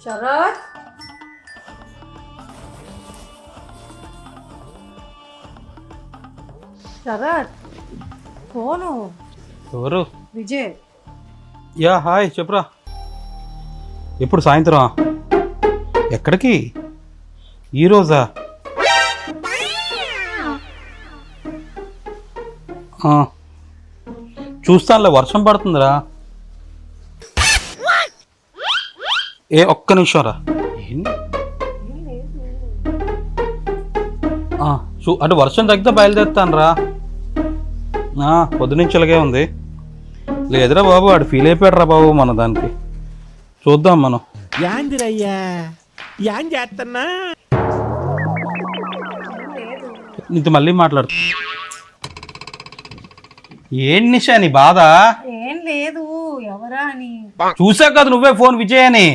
Sarath Sarath phone ఎవరు? Vijay. Yeah hi చెప్పురా. ఎప్పుడు సాయంత్రం? ఎక్కడికి? ఈరోజా? చూస్తానులే, వర్షం పడుతుందిరా. ఒక్క నిమిషం రా. అంటే వర్షం తగ్గితే బయలుదేరుతాను రా. పొద్దునుంచి ఇలాగే ఉంది. లేదురా బాబు, వాడు ఫీల్ అయిపోయాడు రా బాబు మన దానికి. చూద్దాం మనం. యాందిరయ్యా యాన్ చేస్తున్నా నీతో మళ్ళీ మాట్లాడుతా. ఏంటి నిషా నీ బాధ? ఏం లేదు, ఎవరా అని. చూసావు కదా నువ్వే ఫోన్ విజయ్ అని.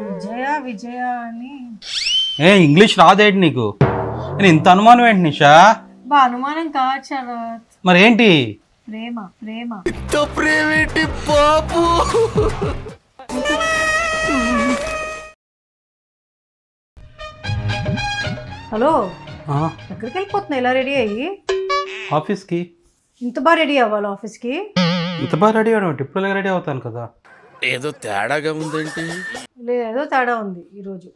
విజయ విజయ అని. ఇంగ్లీష్ రాదేంటి నీకు? నేను ఇంత అనుమానం ఏంటి నిషా? బా అనుమానం కాదు శరత్, మరేంటి? ప్రేమ ప్రేమ. ప్రేమేంటి బాబు? హలో, ఎక్కడికి వెళ్ళిపోతున్నా ఇలా రెడీ అయ్యి? ఆఫీస్కి. ఇంత బాగా రెడీ అవ్వాలి ఆఫీస్కి? ఇంత బాగా రెడీ అవ్వడం ఇప్పుడు రెడీ అవుతాను కదా. ఏదో తేడాగా ఉందేంటి? లేదో తేడా ఉంది ఈరోజు.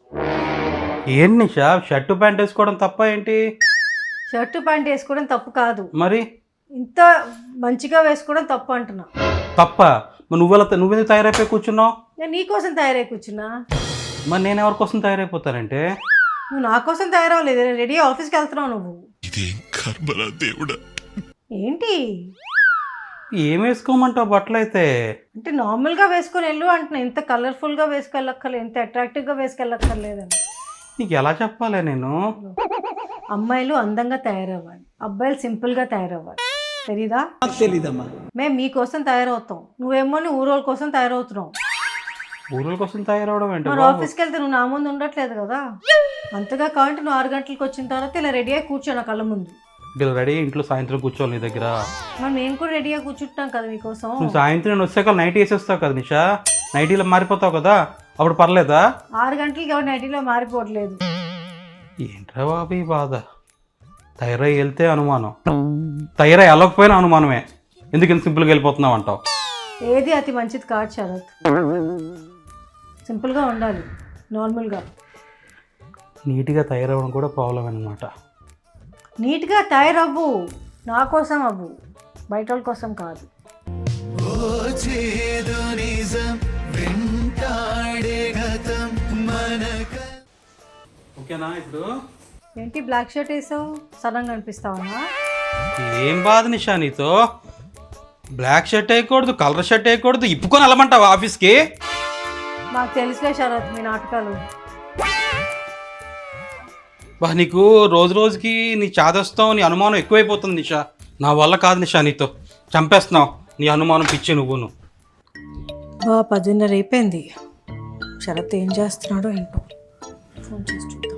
ఏంటి నిషా, షర్టు ప్యాంట్ వేసుకోవడం తప్ప ఏంటి? షర్టు ప్యాంట్ వేసుకోవడం తప్పు కాదు, మరి ఇంత మంచిగా వేసుకోవడం తప్పు అంటున్నా. తప్ప? మరి నువ్వెందుకు తయారైపోయి కూర్చున్నావు? నేను నీ కోసం తయారై కూర్చున్నా. మరి నేను ఎవరి కోసం తయారైపోతానంటే? నువ్వు నా కోసం తయారవ్వలేదు, రెడీ ఆఫీస్కి వెళ్తున్నావు నువ్వు. ఏంటి ఏం వేసుకోమంటావు బట్టలు అయితే? అంటే నార్మల్గా వేసుకొని వెళ్ళు అంటున్నా. ఇంత కలర్ఫుల్గా వేసుకెళ్ళక్కర్లేదు, ఇంత అట్రాక్టివ్గా వేసుకెళ్ళక్కర్లేదని. నీకు ఎలా చెప్పాలి నేను? అమ్మాయిలు అందంగా తయారవ్వాలి, అబ్బాయిలు సింపుల్గా తయారవ్వాలి. తెలీదా? తెలీదమ్మా. మేము మీకోసం తయారవుతాం, నువ్వేమో నీ ఊరోళ్ళ కోసం తయారవుతున్నావు. ఊరుల కోసం తయారవడం ఏంటి? మరి ఆఫీస్కి వెళ్తే నువ్వు నా ముందు ఉండట్లేదు కదా. అంతగా కావాలంటే నువ్వు 6 గంటలకు వచ్చిన తర్వాత ఇలా రెడీ అయ్యి కూర్చో నా కళ్ళ ముందు. ఇలా రెడీ ఇంట్లో సాయంత్రం కూర్చోవాలి నీ దగ్గర. మరి మేము కూడా రెడీగా కూర్చుంటాం కదా మీకోసం. నువ్వు సాయంత్రం నేను వచ్చాక నైట్ వేసేస్తావు కదా నిషా, నైటీలో మారిపోతావు కదా, అప్పుడు పర్లేదా? 6 గంటలకి ఎవరు నైటీలో మారిపోవట్లేదు. ఏంట్రా బాబు ఈ బాధ? తయారై వెళ్తే అనుమానం, తయారై వెళ్ళకపోయినా అనుమానమే. ఎందుకు ఇంత సింపుల్గా వెళ్ళిపోతున్నావు అంటావు? ఏది అతి మంచిది కాదు శరత్, సింపుల్గా ఉండాలి, నార్మల్గా. నీట్గా తయారవ్వడం కూడా ప్రాబ్లం అనమాట. నీట్గా తయారవ్వు, నా కోసం అవ్వు, బయట వాళ్ళ కోసం కాదు. ఓకేనా ఇప్పుడు? ఏంటి బ్లాక్ షర్ట్ వేసావు, సడన్గా అనిపిస్తావా? ఏం బాధ నిషా నీతో? బ్లాక్ షర్ట్ వేయకూడదు, కలర్ షర్ట్ వేయకూడదు, ఇప్పుకొని వెళ్ళమంటావు ఆఫీస్కి? మాకు తెలుసులే శరత్ మీ నాటకాలు. బా నీకు రోజు రోజుకి నీ చాదస్తావు, నీ అనుమానం ఎక్కువైపోతుంది నిషా. నా వల్ల కాదు నిషా, నీతో చంపేస్తున్నావు నీ అనుమానం పిచ్చి నువ్వును. 10:30 అయిపోయింది. శరత్ ఏం చేస్తున్నాడో ఏంటో, ఫోన్ చేసి చూద్దాం.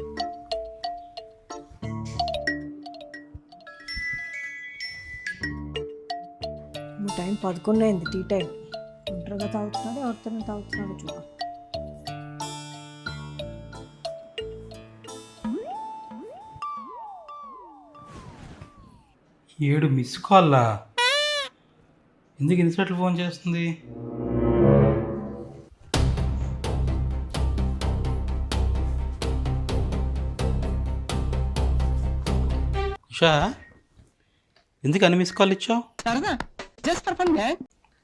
టైం 11 అయింది, టీ టైం. ఒంటరిగా తాగుతున్నాడు, ఎవరితోనే తాగుతున్నాడు చూద్దాం. ఏడు మిస్ కాల్లా? ఎందుకు ఇన్స్టెంట్లు ఫోన్ చేస్తుంది? ఉషా, ఎందుకు అన్ని మిస్ కాల్ ఇచ్చావు?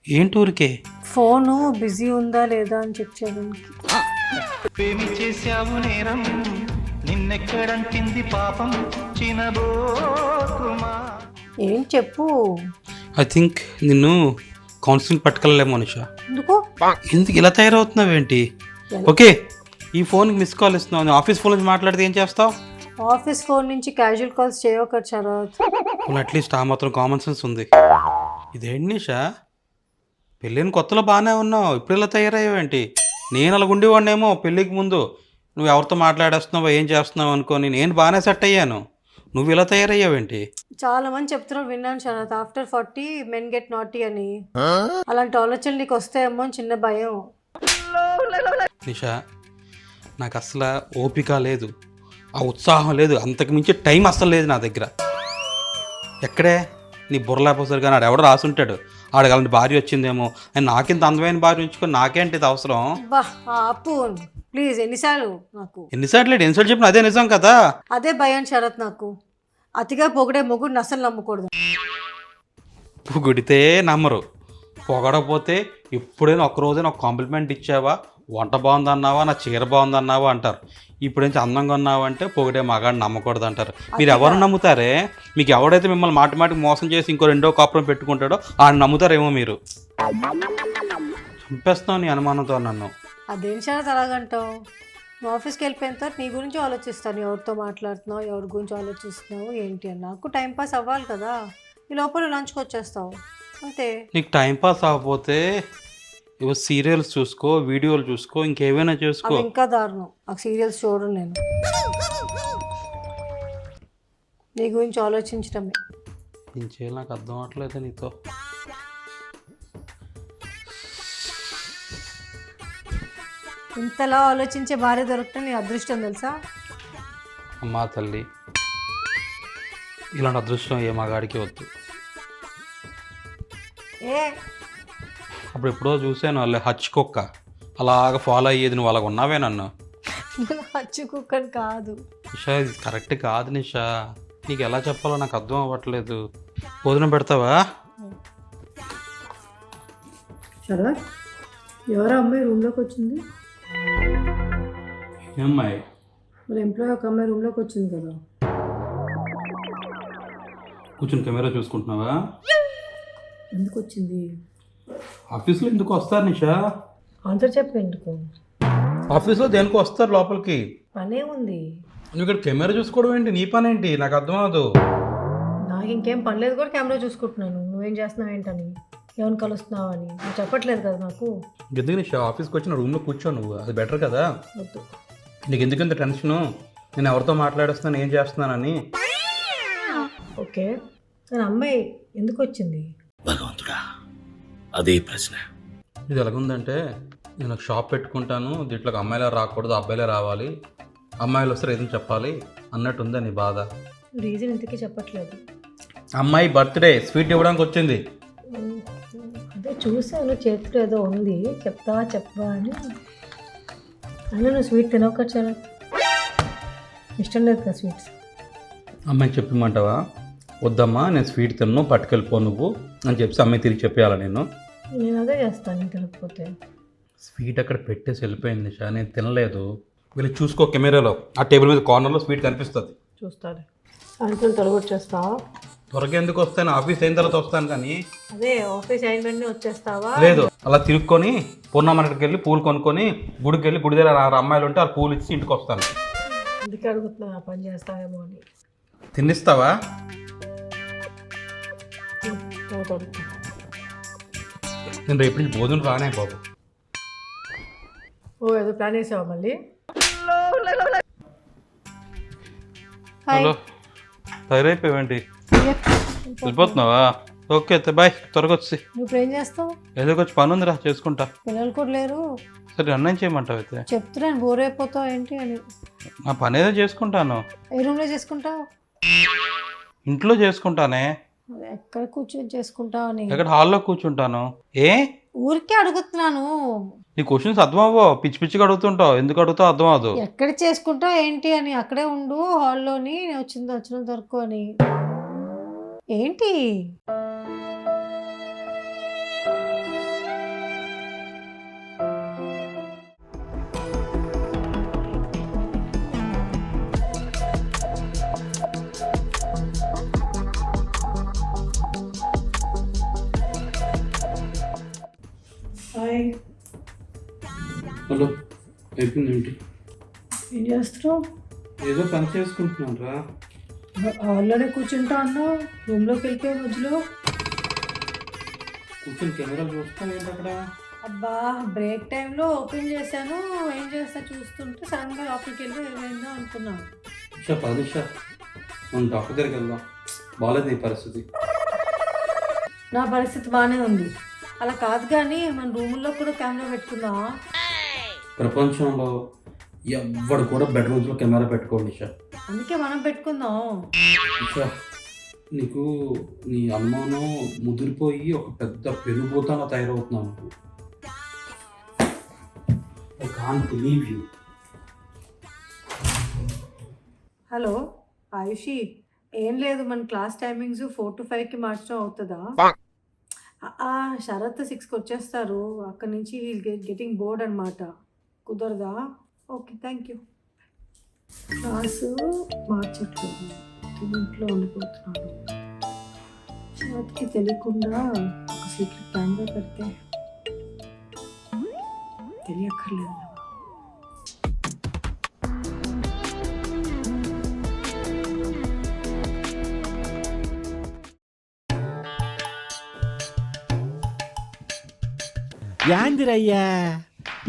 ఏంటి ఊరికే? ఫోను బిజీ ఉందా లేదా అని చెక్ చేయడానికి. ప్రేమి చేశావు నేరం, నిన్నెక్కడంటింది పాపం చినబోకుమా. ఏం చెప్పు. ఐ థింక్ నిన్ను కౌన్సిలింగ్ పట్టుకెళ్ళలేమో నిషా. ఎందుకు ఇలా తయారవుతున్నావేంటి? ఓకే, ఈ ఫోన్కి మిస్ కాల్ ఇస్తున్నావు, ఆఫీస్ ఫోన్ నుంచి మాట్లాడితే ఏం చేస్తావు? ఆఫీస్ ఫోన్ నుంచి క్యాజువల్ కాల్స్ చేయకూడదు శరత్. అట్లీస్ట్ ఆ మాత్రం కామన్ సెన్స్ ఉంది. ఇదేంటి నిషా, పెళ్ళిని కొత్తలో బాగానే ఉన్నావు, ఇప్పుడు ఇలా తయారయ్యావేంటి? నేను అలా ఉండేవాడినేమో పెళ్ళికి ముందు. నువ్వు ఎవరితో మాట్లాడేస్తున్నావో ఏం చేస్తున్నావు అనుకోని నేను బాగానే సెట్ అయ్యాను, నువ్వు ఇలా తయారయ్యావేంటి? చాలా మంది చెప్తున్నారు, విన్నాను Sarath, after 40 men get naughty అని. అలాంటి ఆలోచనలు నీకు వస్తాయేమో అని చిన్న భయం. నిషా నాకు అసలు ఓపిక లేదు, ఆ ఉత్సాహం లేదు, అంతకు మించి టైం అస్సలు లేదు నా దగ్గర. ఎక్కడే నీ బుర్రలేకపోతారు కానీ ఆడు ఎవడో రాసుంటాడు, ఆడికి అలాంటి భార్య వచ్చిందేమో అని. నాకింత అందమైన భార్య ఉంచుకొని నాకేంటి ఇది అవసరం? బా ఆపు ప్లీజ్. ఎన్నిసార్లు ఎన్నిసార్లు చెప్పిన అదే నిజం కదా. అదే భయం షరత్ నాకు. అతిగా పొగిడే మొగుడిని అసలు నమ్మకూడదు. పొగిడితే నమ్మరు, పొగడకపోతే ఎప్పుడైనా ఒక్కరోజైనా ఒక కాంప్లిమెంట్ ఇచ్చావా, వంట బాగుందన్నావా, నా చీర బాగుందన్నావా అంటారు. ఇప్పుడు నుంచి అందంగా ఉన్నావా అంటే పొగిడే మగాడిని నమ్మకూడదు అంటారు. మీరు ఎవరు నమ్ముతారే? మీకు ఎవడైతే మిమ్మల్ని మాటి మోసం చేసి ఇంకో రెండో కాపురం పెట్టుకుంటాడో ఆయన నమ్ముతారేమో. మీరు చంపేస్తున్నావు నీ అనుమానంతో నన్ను. అదేం షరత్ అలాగంటావు? నువ్వు ఆఫీస్కి వెళ్ళిపోయిన తర్వాత నీ గురించి ఆలోచిస్తాను. ఎవరితో మాట్లాడుతున్నావు, ఎవరి గురించి ఆలోచిస్తున్నావు ఏంటి అని. నాకు టైంపాస్ అవ్వాలి కదా. ఈ లోపల లంచ్కి వచ్చేస్తావు అంతే. నీకు టైంపాస్ అవ్వకపోతే ఇవో సీరియల్స్ చూసుకో, వీడియోలు చూసుకో, ఇంకేమైనా చూసుకో. ఇంకా దారుణం, నాకు సీరియల్స్ చూడను నేను. నీ గురించి ఆలోచించడమే. ఏం చేయాలి నాకు అర్థం అవట్లేదు నీతో. ఇంతలా ఆలోచించే భార్య దొరకటం నీ అదృష్టం తెలుసా? అమ్మా తల్లి, ఇలాంటి అదృష్టం ఏ మగాడికి వద్దు. ఏ అప్పుడు ఎప్పుడో చూశాను వాళ్ళ హచ్ కుక్క అలాగ ఫాలో అయ్యేది, నువ్వు అలాగ ఉన్నావే నన్ను. హచ్చు కుక్కని కాదు నిషా, ఇది కరెక్ట్ కాదు నిషా. నీకు ఎలా చెప్పాలో నాకు అర్థం అవ్వట్లేదు. భోజనం పెడతావా? శరత్, ఎవరో అమ్మాయి రూమ్లోకి వచ్చింది. ఏమ్మాయి? మరి ఎంప్లాయ్ ఒక అమ్మాయి రూమ్లోకి వచ్చింది కదా. కూర్చుని కెమెరా చూసుకుంటున్నావా? ఎందుకు వచ్చింది? ఆఫీస్లో ఎందుకు వస్తారు నిషా? ఆన్సర్ చెప్పు. ఎందుకు? ఆఫీస్లో దేనికి వస్తారు లోపలికి? పనే ఉంది. నువ్వు ఇక్కడ కెమెరా చూసుకోవడం ఏంటి? నీ పని ఏంటి? నాకు అర్థం అవ్వదు. నాకు ఇంకేం పని లేదు కూడా కెమెరా చూసుకుంటున్నాను. నువ్వేం చేస్తున్నావు ఏంటని, ఎవరిని కలుస్తున్నావు అని నువ్వు చెప్పట్లేదు కదా నాకు. ఎందుకు నిషా ఆఫీస్కి వచ్చిన రూమ్లో కూర్చో, నువ్వు అది బెటర్ కదా. వద్దు. నీకు ఎందుకంత టెన్షను? నేను ఎవరితో మాట్లాడేస్తున్నాను, ఏం చేస్తున్నానని. ఓకే, నేను అమ్మాయి ఎందుకు వచ్చింది? భగవంతుడా, అదే ప్రశ్న. ఇది ఎలాగుందంటే, నేను ఒక షాప్ పెట్టుకుంటాను, దీంట్లోకి అమ్మాయిలే రాకూడదు, అబ్బాయిలే రావాలి, అమ్మాయిలు వస్తే ఏదైనా చెప్పాలి అన్నట్టుందా నీ బాధ? రీజన్ ఇంతకీ చెప్పట్లేదు. అమ్మాయి బర్త్డే స్వీట్ ఇవ్వడానికి వచ్చింది. అదే చూసాను, చేతిలో ఏదో ఉంది, చెప్పవా అని. అయినా నువ్వు స్వీట్ తినవు చాలా ఇష్టం లేదు కదా స్వీట్స్. అమ్మాయికి చెప్పమంటావా? వద్దమ్మా నేను స్వీట్ తిన్ను, పట్టుకెళ్ళిపో నువ్వు అని చెప్పి అమ్మాయి తిరిగి చెప్పేయాలా నేను? నేను అదే చేస్తాను తినకపోతే. స్వీట్ అక్కడ పెట్టేసి వెళ్ళిపోయింది నిషా, నేను తినలేదు. వీళ్ళు చూసుకో కెమెరాలో, ఆ టేబుల్ మీద కార్నర్లో స్వీట్ కనిపిస్తుంది. చూస్తాను. సాయంత్రం తొలగొచ్చేస్తావా? త్వరగా ఎందుకు వస్తాను? ఆఫీస్ అయిన తర్వాత వస్తాను. కానీ అదే ఆఫీస్ అయిన వెంటనే వచ్చేస్తావా? లేదు, అలా తిరుక్కొని పూర్ణ మార్కెట్కి వెళ్ళి పూలు కొనుక్కొని గుడికి వెళ్ళి గుడి దగ్గర అమ్మాయిలు ఉంటే ఆ పూలు ఇచ్చి ఇంటికి వస్తాను. అందుకే అడుగుతున్నా, ఆ పని చేస్తావేమో అని. తిన్నిస్తావా? నేను రేపు నుంచి భోజనం రానే బాబు. ఓ ఏదో ప్లాన్ వేసావా మళ్ళీ? హలో, తయారైపోయావేంటి? వెళ్ళిపోతున్నావా? ఓకే అయితే బాయ్, త్వరగా వచ్చి. నువ్వు ఇప్పుడు ఏం చేస్తావు? ఏదో కొంచెం పని ఉందిరా, చేసుకుంటా. పిల్లలు కూడా లేరు. సరే అన్నం చేయమంటావు అయితే? చెప్తున్నాను, బోర్ అయిపోతావు ఏంటి అని. నా పని ఏదో చేసుకుంటాను. ఏ రూమ్లో చేసుకుంటావు? ఇంట్లో చేసుకుంటానే. ఎక్కడ కూర్చొని చేసుకుంటావు అని? ఎక్కడ హాల్లో కూర్చుంటాను. ఏ ఊరికే అడుగుతున్నాను. నీ క్వశ్చన్స్ అర్థం అవ్వవు, పిచ్చి పిచ్చిగా అడుగుతుంటావు. ఎందుకు అడుగుతావు అర్థం అవ్వదు. ఎక్కడ చేసుకుంటావు ఏంటి అని. అక్కడే ఉండు హాల్లోని, నేను వచ్చినంత వరకు అని. ఏంటి? హలో, అయిపోయింది ఏంటి? ఏం చేస్తున్నావు? ఏదో పని చేసుకుంటున్నాను రా. హాల్లోనే కూర్చుంటా అన్నావు, రూమ్లోకి వెళ్ళిపోయి మధ్యలో. కూర్చొని కెమెరా చూస్తాను ఏంటి అక్కడ? అబ్బా, బ్రేక్ టైంలో ఓపెన్ చేశాను, ఏం చేస్తా చూస్తుంటే సడన్గా లోపలికి వెళ్ళి ఏమైందో అనుకున్నాను. నిషా 10 నిమిషాలు మనం డాక్టర్ దగ్గరికి వెళ్దాం. బాగాలేదు నీ పరిస్థితి. నా పరిస్థితి బాగానే ఉంది. అలా కాదు కానీ మన రూముల్లో కూడా కెమెరా పెట్టుకుందాం. ప్రపంచంలో ఎవ్వడు కూడా బెడ్రూమ్స్లో కెమెరా పెట్టుకోండి నిషా. అందుకే మనం పెట్టుకుందాం. నిషా, నీకు నీ అనుమానం ముదిరిపోయి ఒక పెద్ద పెనుభూతంగా తయారవుతున్నావు. I can't believe you. Hello Ayushi, ఏం లేదు, మన క్లాస్ టైమింగ్స్ 4 to 5కి మార్చడం అవుతుందా? శరత్ 6కి వచ్చేస్తారు, అక్కడి నుంచి గెటింగ్ బోర్డ్ అనమాట. కుదరదా? Okay, thank you. క్లాసు మార్చట్లేదు, ఇంట్లో ఉండిపోతున్నాడు. శరత్కి తెలియకుండా ఒక సీక్రెట్ కెమెరా పెడితే తెలియక్కర్లేదు. యాందిరయ్యా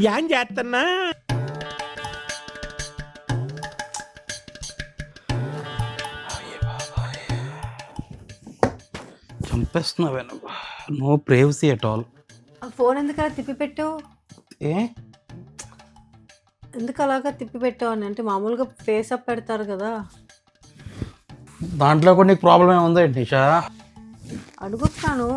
యాం చేస్తున్నా? చంపేస్తున్నావే నువ్వు. No privacy at all. ఆ ఫోన్ ఎందుకు అలా తిప్పి పెట్టావు? ఎందుకు అలాగా తిప్పి పెట్టావు అని అంటే మామూలుగా ఫేస్ అప్ పెడతారు కదా. దాంట్లో కూడా నీకు ప్రాబ్లం ఏముందా ఏంటి నిషా? అడుగుతాను.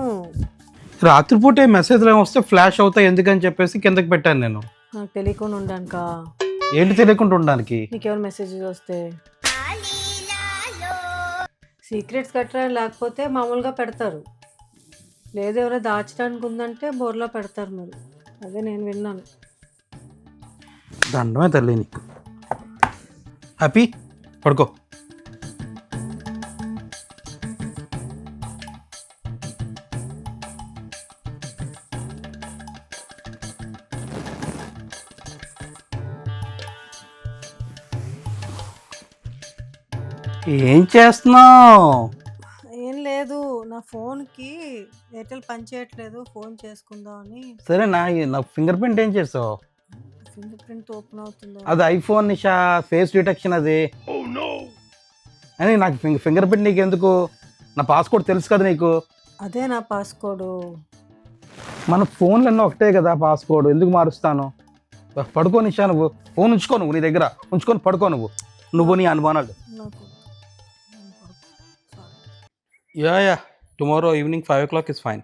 రాత్రిపూట మెసేజ్లు ఏమి వస్తే ఫ్లాష్ అవుతాయి ఎందుకని చెప్పేసి కిందకి పెట్టాను నేను. నాకు తెలియకుండా ఉండడానికా? ఏంటి తెలియకుండా ఉండడానికి? నీకెవరు మెసేజెస్ వస్తే సీక్రెట్స్ కట్టరా, లేకపోతే మామూలుగా పెడతారు. లేదు ఎవరో దాచడానికి ఉందంటే బోర్లో పెడతారు. మరి అదే నేను విన్నాను. దండమే తల్లి నీకు. హ్యాపీ పడుకో. ఏం చేస్తున్నావు? ఏం లేదు, నా ఫోన్కి ఎయిర్టెల్ పని చేయట్లేదు, ఫోన్ చేసుకుందాం అని. సరే నా ఫింగర్ ప్రింట్ ఏం చేసావు? ఫింగర్ ప్రింట్ ఓపెన్ అవుతుందో? అది ఐఫోన్ నిషా, ఫేస్ డిటెక్షన్ అది. అని నాకు ఫింగర్ ప్రింట్ నీకు ఎందుకు? నా పాస్కోడ్ తెలుసు కదా నీకు. అదే నా పాస్కోడ్. మన ఫోన్లు అన్నీ ఒకటే కదా పాస్కోడ్, ఎందుకు మారుస్తాను? పడుకో నిషా, నువ్వు ఫోన్ ఉంచుకో, నువ్వు నీ దగ్గర ఉంచుకొని పడుకో. నువ్వు నీ అనుమానాలు. నాకు yeah tomorrow evening 5 o'clock is fine.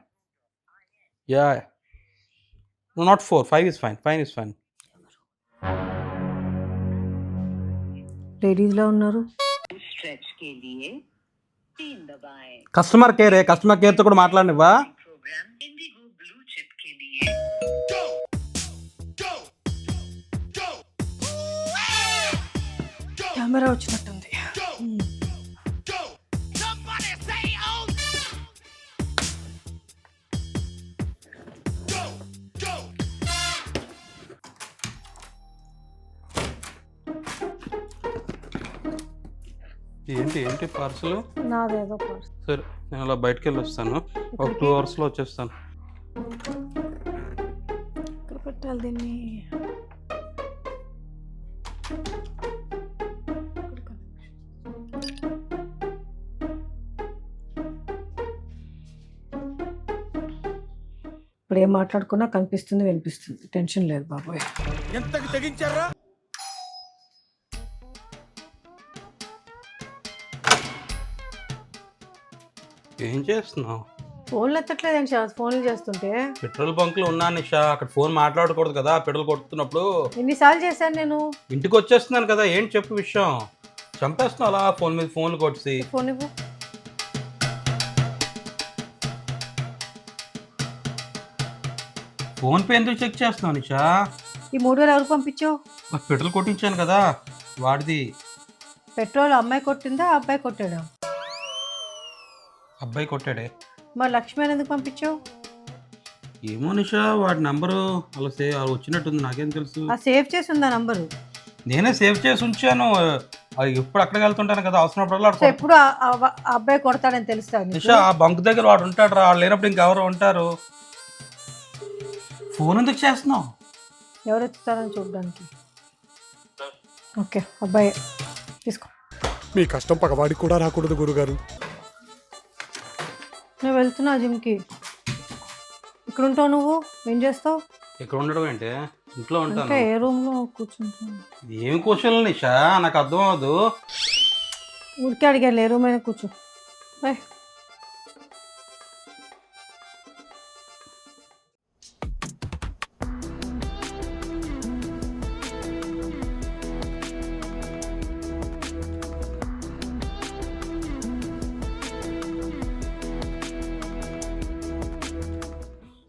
Yeah. No, not 4. 5 is fine. 5 is fine. Ladies లో ఉన్నారు. కస్టమర్ కేర్ తో కూడా మాట్లాడినవా? కెమెరా వచ్చినట్టుంది. ఏంటి పార్సల్? నాదేదో పర్స్. సరే నేను అలా బయటకు వెళ్ళి వస్తాను, ఒక 2 hours వచ్చేస్తాను. ఇక్కడ పెట్టాలి దీన్ని. ఇప్పుడు ఏం మాట్లాడుకున్నా కనిపిస్తుంది, వినిపిస్తుంది. టెన్షన్ లేదు బాబోయ్. ఎంతకు తెగించారా? ఏం చేస్తున్నావు? ఫోన్లు ఎత్తట్లేదు ఏంటి? ఫోన్లు చేస్తుంటే పెట్రోల్ బంక్ లో ఉన్నా నిషా, అక్కడ ఫోన్ మాట్లాడకూడదు కదా పెట్రోల్ కొడుతున్నప్పుడు. ఎన్నిసార్లు చేశాను నేను? ఇంటికి వచ్చేస్తున్నాను కదా, ఏంటి చెప్పు విషయం? చంపేస్తున్నావు అలా ఫోన్ మీద ఫోన్లు కొట్టి. ఫోన్ ఇవ్వు. ఫోన్ పే ఎందుకు చెక్ చేస్తున్నావు నిషా? ఈ 3,000 ఎవరు పంపించావు? పెట్రోల్ కొట్టించాను కదా, వాడిది. పెట్రోల్ అమ్మాయి కొట్టిందా, అబ్బాయి కొట్టాడా? అబ్బాయి కొట్టాడే. మరి లక్ష్మి అని ఎందుకు పంపించావు? ఏమో నిషా, వాడి నంబరు అలా వచ్చినట్టుంది, నాకేం తెలుసు. సేవ్ చేసి ఉందా నంబరు? నేనే సేవ్ చేసి ఉంచాను. ఎప్పుడు అక్కడికి వెళ్తుంటాను కదా, అవసరమైనప్పుడు సో ఎప్పుడు ఆ అబ్బాయి కొడతాడని తెలుస్తా నిషా. ఆ బంక్ దగ్గర వాడు ఉంటాడు రా, వాడు లేనప్పుడు ఇంకెవరు ఉంటారు. ఫోన్ ఎందుకు చేస్తున్నావు? ఎవరు ఎత్తుతారని చూడడానికి. ఓకే అబ్బాయి తీసుకో. మీ కష్టం పగవాడికి కూడా రాకూడదు గురుగారు. నేను వెళ్తున్నా జిమ్కి. ఇక్కడ ఉంటావు నువ్వు, ఏం చేస్తావు? ఇక్కడ ఉండడం ఏంటి? ఇంట్లో అంటే ఉంటాను. ఏ రూమ్లో కూర్చుంటాను? ఏం క్వశ్చన్లు నిషా, నాకు అర్థం అవ్వదు. ఊరికే అడిగాను, ఏ రూమ్ అయినా కూర్చో. బాయ్.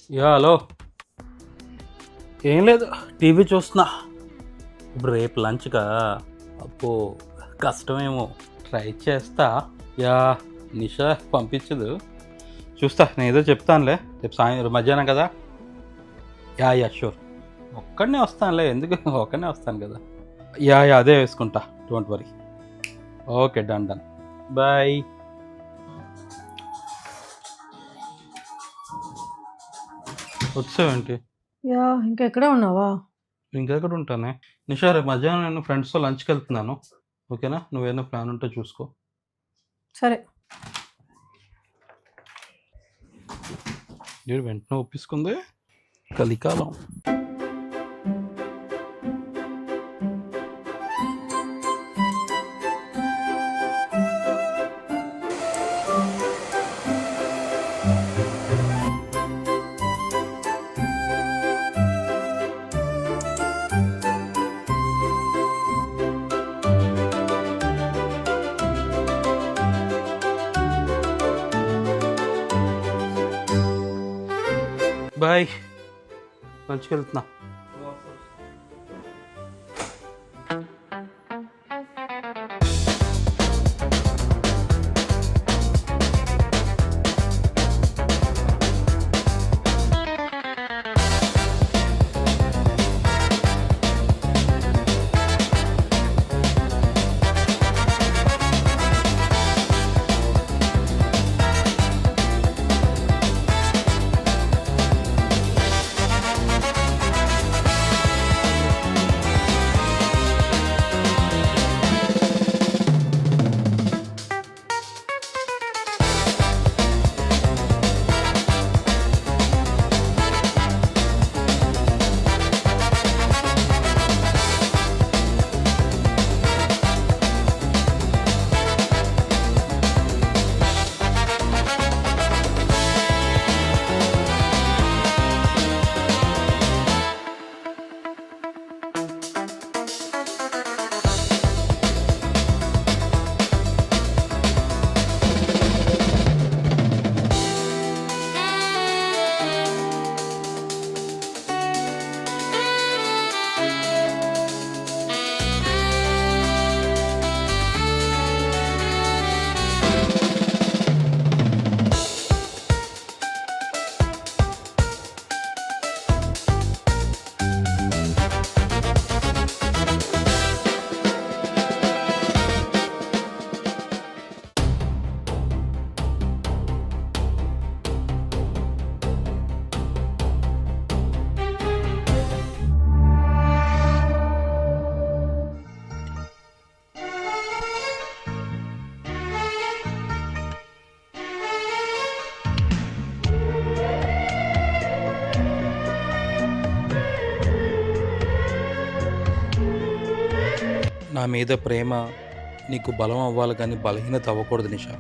Yeah hello. ఏం లేదు, టీవీ చూస్తున్నా. ఇప్పుడు రేపు లంచ్గా అబ్బో కష్టమేమో, ట్రై చేస్తా. యా నిషా పంపించదు, చూస్తా. నేను ఏదో చెప్తానులే, రేపు సాయంత్రం మధ్యాహ్నం కదా. యా యా షూర్, ఒక్కడనే వస్తానులే, ఎందుకు ఒక్కడనే వస్తాను కదా. యా యా అదే వేసుకుంటా, don't worry. Okay done done, bye. వచ్చావేంటి? యా, ఇంకా ఎక్కడే ఉన్నావా? ఇంకెక్కడ ఉంటానే నిషా, రేపు మధ్యాహ్నం నేను ఫ్రెండ్స్తో లంచ్కి వెళ్తున్నాను, ఓకేనా? నువ్వేదో ప్లాన్ ఉంటే చూసుకో. సరే. నేను వెంటనే ఒప్పించుకుంది, కలికాలం. బాయ్, లంచ్కి వెళ్తున్నా. నా మీద ప్రేమ నీకు బలం అవ్వాలి కానీ బలహీనత అవ్వకూడదు నిషా.